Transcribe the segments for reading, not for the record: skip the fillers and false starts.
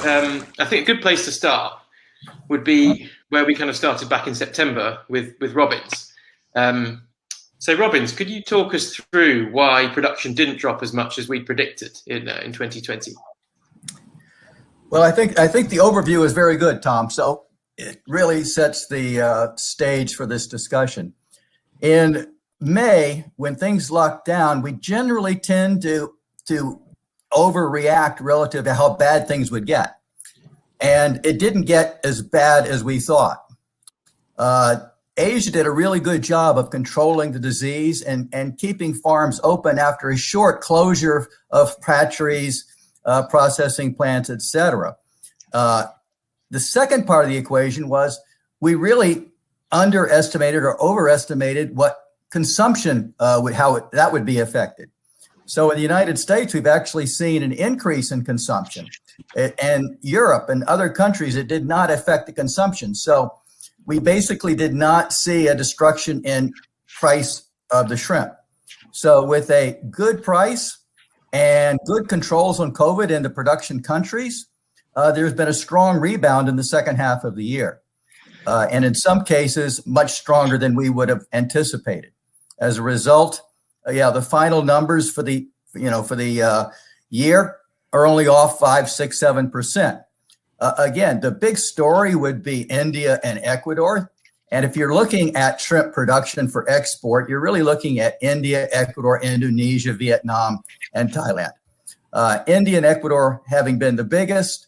I think a good place to start would be where we kind of started back in September with Robbins. So Robbins, could you talk us through why production didn't drop as much as we predicted in 2020? Well, I think the overview is very good, Tom. So it really sets the stage for this discussion. In May, when things locked down, we generally tend to overreact relative to how bad things would get. And it didn't get as bad as we thought. Asia did a really good job of controlling the disease and keeping farms open after a short closure of hatcheries, processing plants, etc. The second part of the equation was we really underestimated or overestimated what consumption that would be affected. So in the United States, we've actually seen an increase in consumption. And Europe and other countries, it did not affect the consumption. So we basically did not see a destruction in price of the shrimp. So with a good price and good controls on COVID in the production countries, there's been a strong rebound in the second half of the year. And in some cases, much stronger than we would have anticipated. As a result, the final numbers for the year are only off 5, 6, 7%. Again, the big story would be India and Ecuador. And if you're looking at shrimp production for export, you're really looking at India, Ecuador, Indonesia, Vietnam, and Thailand. India and Ecuador having been the biggest.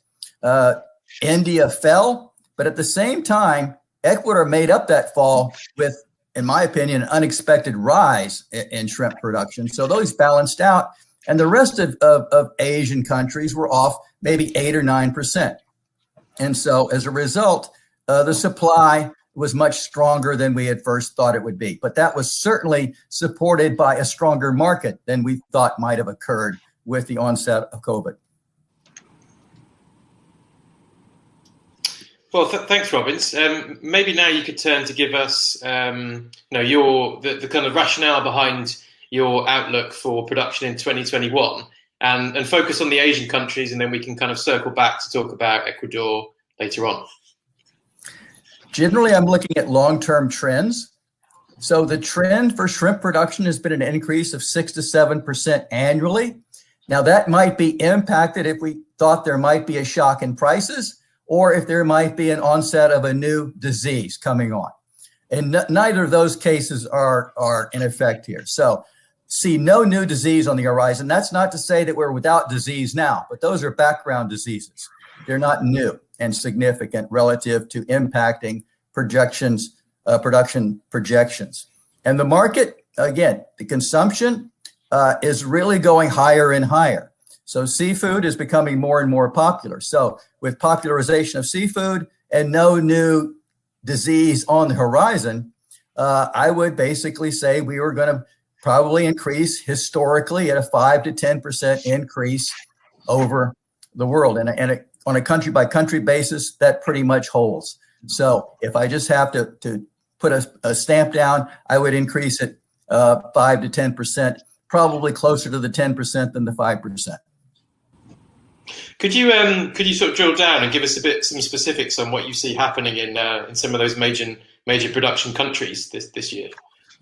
India fell, but at the same time, Ecuador made up that fall with, in my opinion, an unexpected rise in shrimp production. So those balanced out. And the rest of Asian countries were off maybe 8 or 9%. And so as a result, the supply was much stronger than we had first thought it would be. But that was certainly supported by a stronger market than we thought might have occurred with the onset of COVID. Well, thanks, Robbins. Maybe now you could turn to give us, the kind of rationale behind your outlook for production in 2021, and focus on the Asian countries, and then we can kind of circle back to talk about Ecuador later on. Generally, I'm looking at long-term trends. So the trend for shrimp production has been an increase of 6 to 7% annually. Now that might be impacted if we thought there might be a shock in prices, or if there might be an onset of a new disease coming on. And neither of those cases are in effect here. So see no new disease on the horizon. That's not to say that we're without disease now, but those are background diseases. They're not new and significant relative to impacting production projections. And the market, again, the consumption is really going higher and higher. So seafood is becoming more and more popular. So with popularization of seafood and no new disease on the horizon, I would basically say we were going to probably increase historically at a 5 to 10% increase over the world. And on a country by country basis, that pretty much holds. So if I just have to put a stamp down, I would increase it 5 to 10%, probably closer to the 10% than the 5%. Could you sort of drill down and give us some specifics on what you see happening in some of those major production countries this year?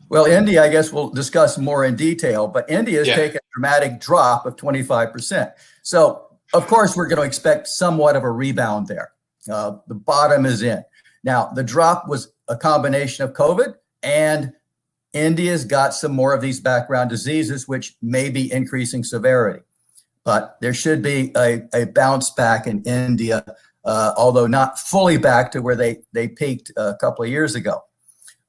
Well, India, I guess we'll discuss more in detail, but India has taken a dramatic drop of 25%. So, of course, we're going to expect somewhat of a rebound there. The bottom is in. Now, the drop was a combination of COVID, and India's got some more of these background diseases, which may be increasing severity. But there should be a bounce back in India, although not fully back to where they peaked a couple of years ago.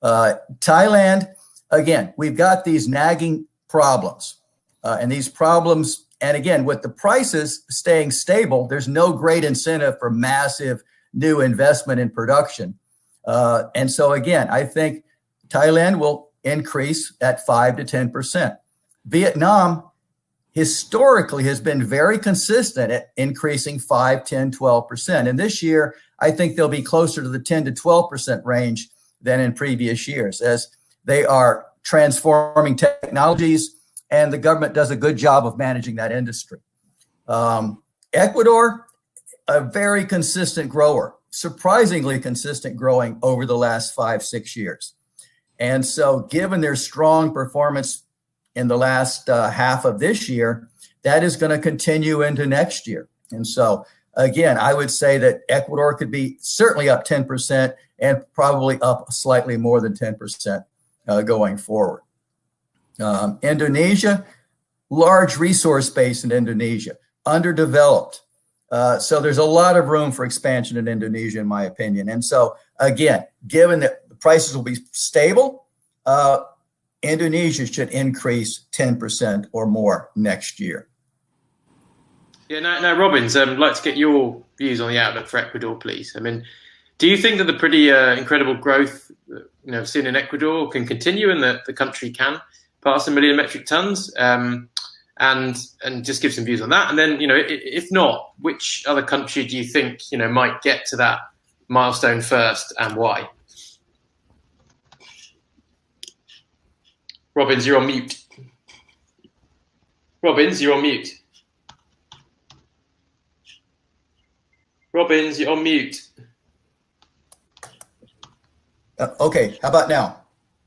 Thailand, again, we've got these nagging problems. And these problems, and again, with the prices staying stable, there's no great incentive for massive new investment in production. And so again, I think Thailand will increase at 5 to 10%. Vietnam historically has been very consistent at increasing 5, 10, 12%. And this year, I think they'll be closer to the 10 to 12% range than in previous years, as they are transforming technologies and the government does a good job of managing that industry. Ecuador, a very consistent grower, surprisingly consistent growing over the last 5-6 years. And so given their strong performance in the last half of this year, that is going to continue into next year. And so again, I would say that Ecuador could be certainly up 10% and probably up slightly more than 10% going forward. Indonesia, large resource base in Indonesia, underdeveloped. So there's a lot of room for expansion in Indonesia, in my opinion. And so again, given that the prices will be stable, Indonesia should increase 10% or more next year. Yeah, now Robbins, I'd like to get your views on the outlook for Ecuador, please. I mean, do you think that the pretty incredible growth seen in Ecuador can continue and that the country can pass 1 million metric tons? And just give some views on that. And then, if not, which other country do you think, might get to that milestone first and why? Robbins, you're on mute. Robbins, you're on mute. Robbins, you're on mute. Okay, how about now?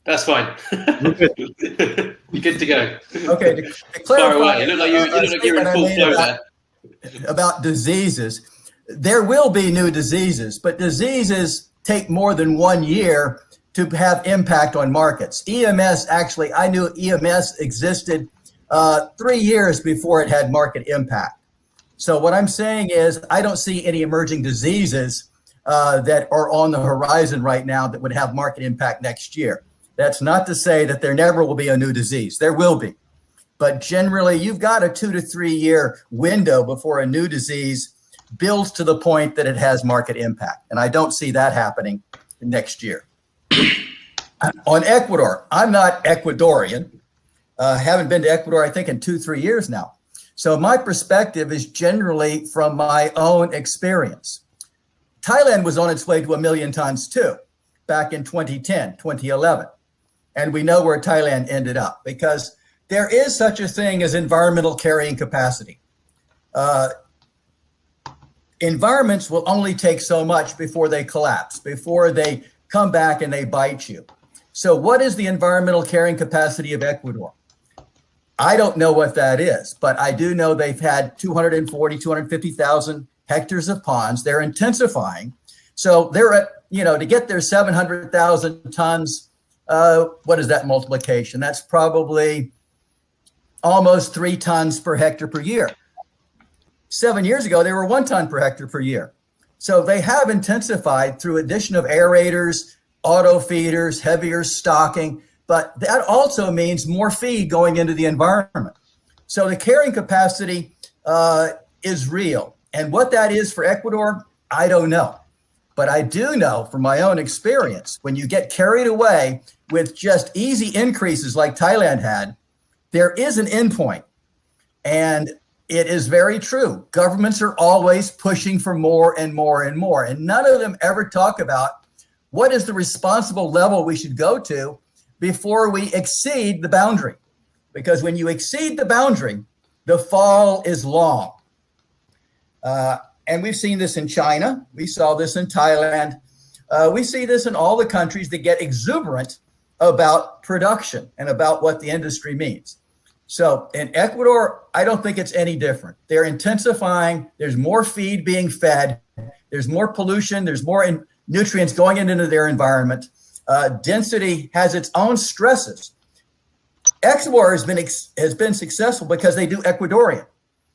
That's fine. You're good to go. Okay, to clarify, you look like you're in full flow there. About diseases, there will be new diseases, but diseases take more than 1 year to have impact on markets. EMS, actually, I knew EMS existed 3 years before it had market impact. So what I'm saying is I don't see any emerging diseases that are on the horizon right now that would have market impact next year. That's not to say that there never will be a new disease. There will be. But generally, you've got a 2 to 3 year window before a new disease builds to the point that it has market impact. And I don't see that happening next year. On Ecuador, I'm not Ecuadorian. Haven't been to Ecuador, I think, in 2-3 years now. So my perspective is generally from my own experience. Thailand was on its way to 1 million tons too, back in 2010, 2011. And we know where Thailand ended up because there is such a thing as environmental carrying capacity. Environments will only take so much before they collapse, before they come back and they bite you. So what is the environmental carrying capacity of Ecuador? I don't know what that is, but I do know they've had 250,000 hectares of ponds. They're intensifying. So they're at, to get their 700,000 tons, what is that multiplication? That's probably almost 3 tons per hectare per year. 7 years ago, they were 1 ton per hectare per year. So they have intensified through addition of aerators, auto feeders, heavier stocking, but that also means more feed going into the environment. So the carrying capacity is real. And what that is for Ecuador, I don't know. But I do know from my own experience, when you get carried away with just easy increases like Thailand had, there is an endpoint. And it is very true. Governments are always pushing for more and more and more. And none of them ever talk about what is the responsible level we should go to before we exceed the boundary. Because when you exceed the boundary, the fall is long. And we've seen this in China. We saw this in Thailand. We see this in all the countries that get exuberant about production and about what the industry means. So in Ecuador, I don't think it's any different. They're intensifying. There's more feed being fed. There's more pollution. There's more nutrients going into their environment. Density has its own stresses. Ecuador has been successful because they do Ecuadorian.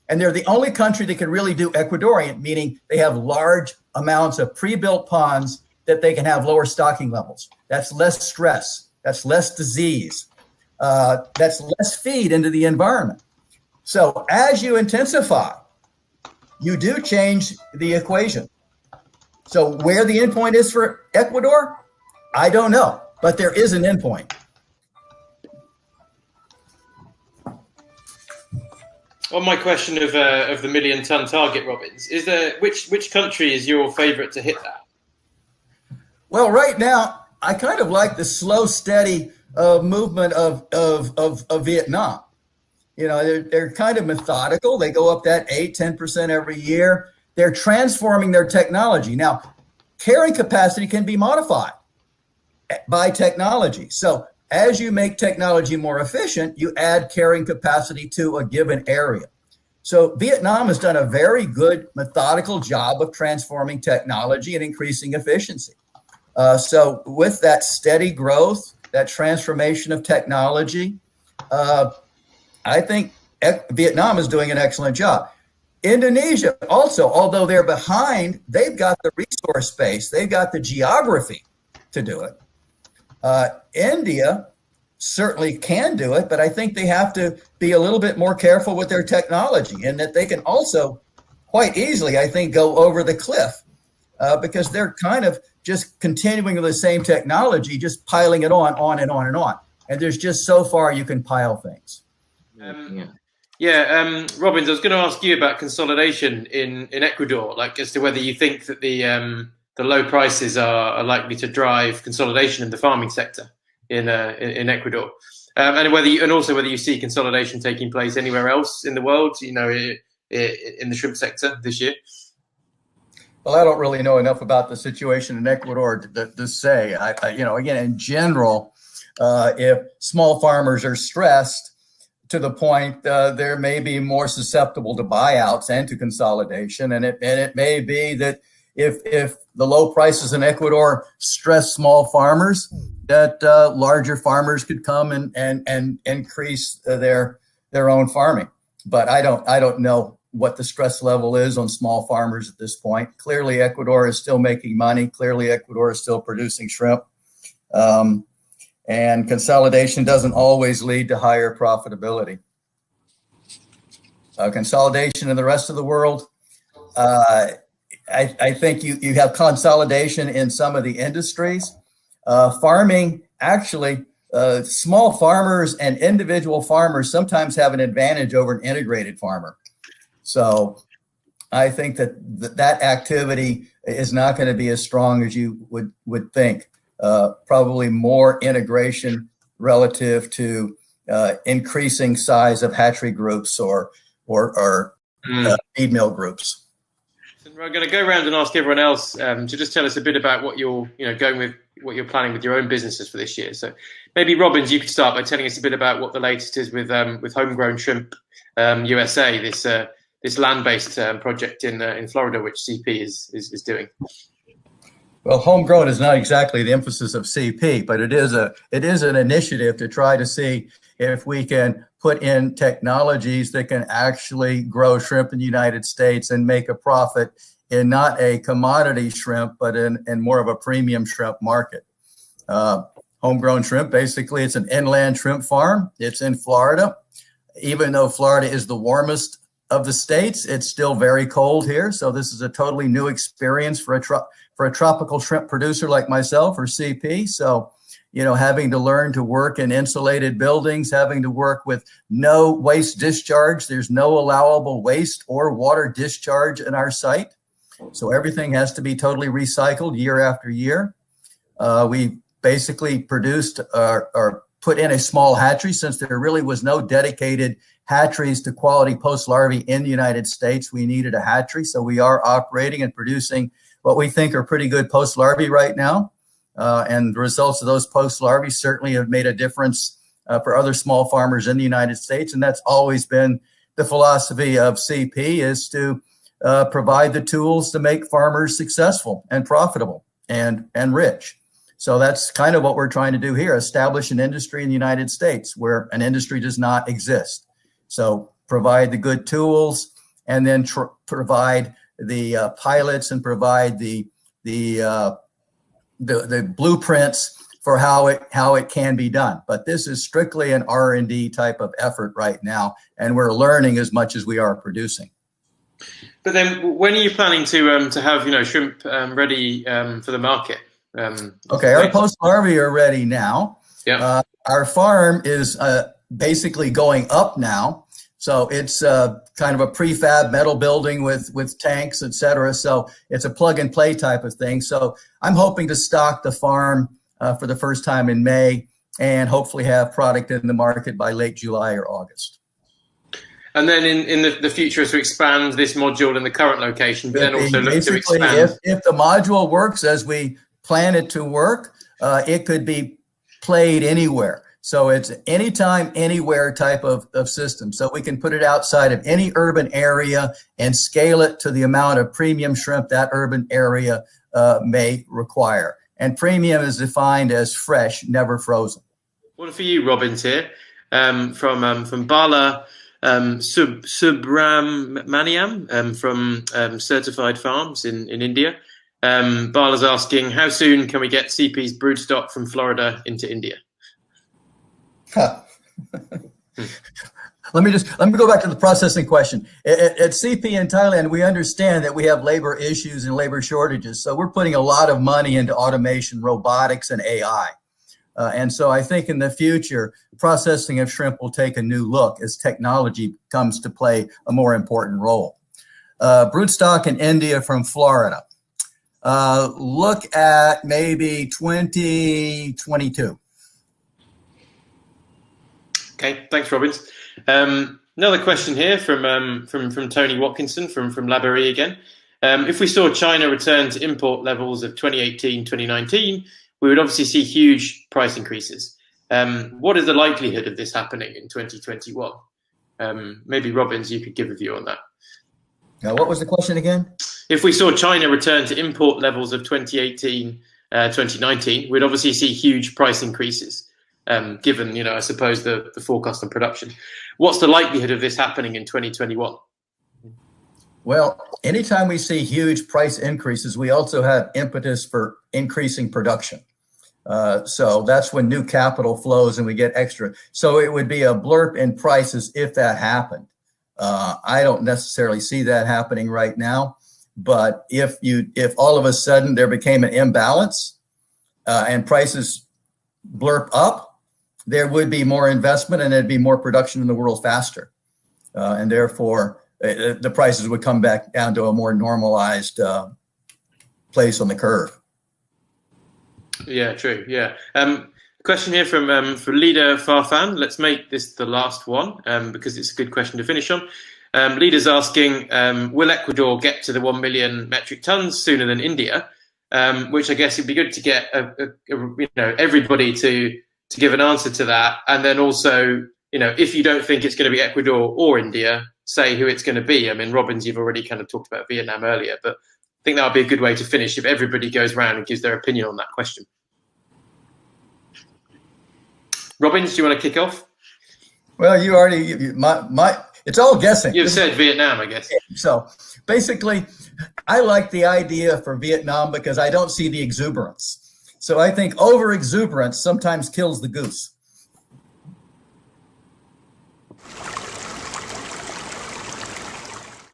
And they're the only country that can really do Ecuadorian, meaning they have large amounts of pre-built ponds that they can have lower stocking levels. That's less stress. That's less disease. That's less feed into the environment. So as you intensify, you do change the equation. So where the endpoint is for Ecuador, I don't know, but there is an endpoint. On my question of the 1 million ton target, Robbins, is there which country is your favorite to hit that? Well, right now, I kind of like the slow, steady movement of Vietnam. They're kind of methodical. They go up that 8-10% every year. they're transforming their technology. Now, carrying capacity can be modified by technology. So as you make technology more efficient, you add carrying capacity to a given area. So Vietnam has done a very good methodical job of transforming technology and increasing efficiency. So with that steady growth, that transformation of technology, I think Vietnam is doing an excellent job. Indonesia also, although they're behind, they've got the resource base, they've got the geography to do it. India certainly can do it, but I think they have to be a little bit more careful with their technology, and that they can also quite easily, I think, go over the cliff because they're kind of just continuing with the same technology, just piling it on and on and on. And there's just so far you can pile things. Robbins, I was going to ask you about consolidation in Ecuador, like as to whether you think that the low prices are likely to drive consolidation in the farming sector in Ecuador, and also whether you see consolidation taking place anywhere else in the world, in the shrimp sector this year. Well, I don't really know enough about the situation in Ecuador to say. Again, in general, if small farmers are stressed to the point they may be more susceptible to buyouts and to consolidation, and it may be that if the low prices in Ecuador stress small farmers, that larger farmers could come and increase their own farming. But I don't know what the stress level is on small farmers at this point. Clearly, Ecuador is still making money. Clearly, Ecuador is still producing shrimp. And consolidation doesn't always lead to higher profitability. Consolidation in the rest of the world, I think you have consolidation in some of the industries. Farming, actually, small farmers and individual farmers sometimes have an advantage over an integrated farmer. So I think that activity is not going to be as strong as you would think. Probably more integration relative to increasing size of hatchery groups or feed mill groups. So we're going to go around and ask everyone else to just tell us a bit about what you're going with, what you're planning with your own businesses for this year. So maybe Robbins, you could start by telling us a bit about what the latest is with Homegrown Shrimp USA, this land-based project in Florida, which CP is doing. Well, homegrown is not exactly the emphasis of CP, but it is an initiative to try to see if we can put in technologies that can actually grow shrimp in the United States and make a profit in not a commodity shrimp, but in more of a premium shrimp market. Homegrown shrimp, basically, it's an inland shrimp farm. It's in Florida. Even though Florida is the warmest of the states, it's still very cold here. So this is a totally new experience for a tropical shrimp producer like myself or CP. So, having to learn to work in insulated buildings, having to work with no waste discharge. There's no allowable waste or water discharge in our site. So everything has to be totally recycled year after year. We basically produced or put in a small hatchery since there really was no dedicated hatcheries to quality post larvae in the United States. We needed a hatchery. So we are operating and producing what we think are pretty good post larvae right now. And the results of those post larvae certainly have made a difference for other small farmers in the United States. And that's always been the philosophy of CP, is to provide the tools to make farmers successful and profitable and rich. So that's kind of what we're trying to do here, establish an industry in the United States where an industry does not exist. So provide the good tools and then provide the pilots and provide the blueprints for how it can be done. But this is strictly an R&D type of effort right now, and we're learning as much as we are producing. But then, when are you planning to have shrimp ready for the market? Okay, our post larvae are ready now. Yeah. Our farm is basically going up now. So it's kind of a prefab metal building with tanks, et cetera. So it's a plug and play type of thing. So I'm hoping to stock the farm for the first time in May and hopefully have product in the market by late July or August. And then in the future is to expand this module in the current location, but then also look to expand. If the module works as we plan it to work, it could be played anywhere. So it's anytime, anywhere type of system. So we can put it outside of any urban area and scale it to the amount of premium shrimp that urban area may require. And premium is defined as fresh, never frozen. One for you, Robbins, here from Bala Subramaniam from Certified Farms in India. Bala's asking, how soon can we get CP's broodstock from Florida into India? Let me go back to the processing question. At CP in Thailand, we understand that we have labor issues and labor shortages. So we're putting a lot of money into automation, robotics, and AI. And so I think in the future, processing of shrimp will take a new look as technology comes to play a more important role. Broodstock in India from Florida. Look at maybe 2022. Okay, thanks, Robbins. Another question here from Tony Watkinson from Laborie again. If we saw China return to import levels of 2018, 2019, we would obviously see huge price increases. What is the likelihood of this happening in 2021? Maybe Robbins, you could give a view on that. Now, what was the question again? If we saw China return to import levels of 2018, 2019, we'd obviously see huge price increases, given, I suppose, the forecast on production. What's the likelihood of this happening in 2021? Well, anytime we see huge price increases, we also have impetus for increasing production. So that's when new capital flows and we get extra. So it would be a blurb in prices if that happened. I don't necessarily see that happening right now, but if all of a sudden there became an imbalance and prices blurb up, there would be more investment and there'd be more production in the world faster. And therefore, the prices would come back down to a more normalized place on the curve. Yeah, true. Yeah. Question here from Leader Farfan. Let's make this the last one because it's a good question to finish on. Leader's asking, will Ecuador get to the 1 million metric tons sooner than India? Which I guess it'd be good to get everybody to give an answer to that, and then also, if you don't think it's going to be Ecuador or India, say who it's going to be. I mean, Robbins, you've already kind of talked about Vietnam earlier, but I think that would be a good way to finish if everybody goes around and gives their opinion on that question. Robbins, do you want to kick off? Well, you already, it's all guessing. You've said Vietnam, I guess. So basically, I like the idea for Vietnam because I don't see the exuberance. So I think over exuberance sometimes kills the goose.